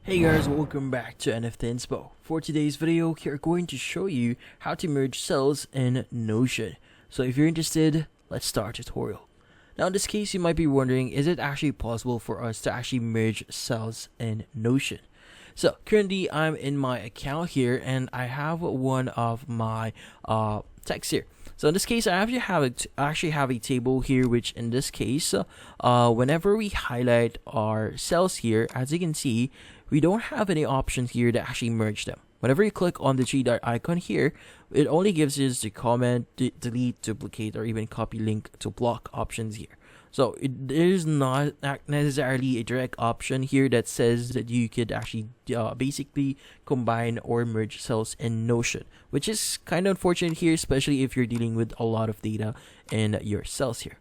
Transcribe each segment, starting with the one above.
Hey guys, welcome back to NFT Inspo. For today's video, we're going to show you how to merge cells in Notion. So if you're interested, let's start the tutorial. Now in this case, you might be wondering, is it actually possible for us to actually merge cells in Notion? So currently I'm in my account here and I have one of my text here. So in this case, I actually have a table here, which in this case, whenever we highlight our cells here, as you can see, we don't have any options here to actually merge them. Whenever you click on the three dot icon here, it only gives us the comment, delete, duplicate, or even copy link to block options here. So there's not necessarily a direct option here that says that you could actually basically combine or merge cells in Notion, which is kind of unfortunate here, especially if you're dealing with a lot of data in your cells here.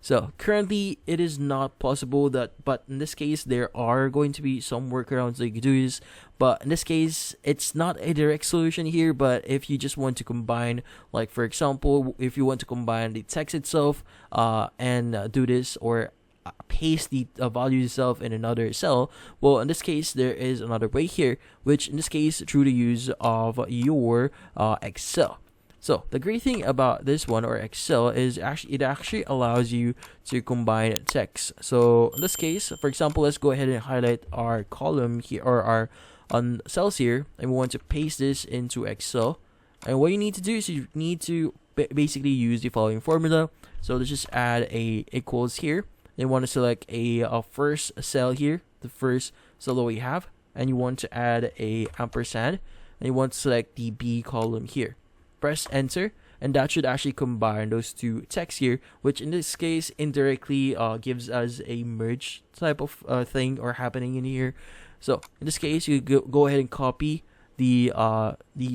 So currently it is not possible but in this case there are going to be some workarounds that you can do this, but in this case it's not a direct solution here. But if you just want to combine, like for example, if you want to combine the text itself and do this, or paste the value itself in another cell, well in this case there is another way here, which in this case through the use of your Excel. So the great thing about this one, or Excel, is it actually allows you to combine text. So in this case, for example, let's go ahead and highlight our column here, or our cells here, and we want to paste this into Excel. And what you need to do is you need to basically use the following formula. So let's just add a equals here. Then you want to select a first cell here, the first cell that we have, and you want to add a ampersand, and you want to select the B column here. Press enter, and that should actually combine those two texts here, which in this case indirectly gives us a merge type of thing or happening in here. So in this case, you go ahead and copy the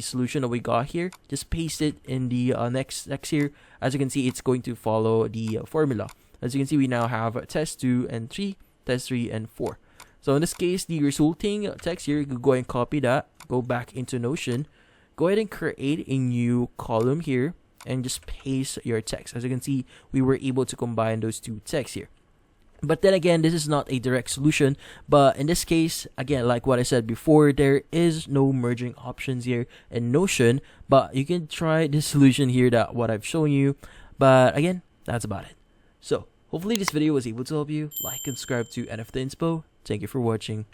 solution that we got here, just paste it in the next text here. As you can see, it's going to follow the formula. As you can see, we now have test 2 and 3, test 3 and 4. So in this case, the resulting text here, you can go ahead and copy that, go back into Notion, go ahead and create a new column here and just paste your text. As you can see, we were able to combine those two texts here. But then again, this is not a direct solution. But in this case, again, like what I said before, there is no merging options here in Notion. But you can try this solution here, that what I've shown you. But again, that's about it. So hopefully this video was able to help you. Like and subscribe to NFT Inspo. Thank you for watching.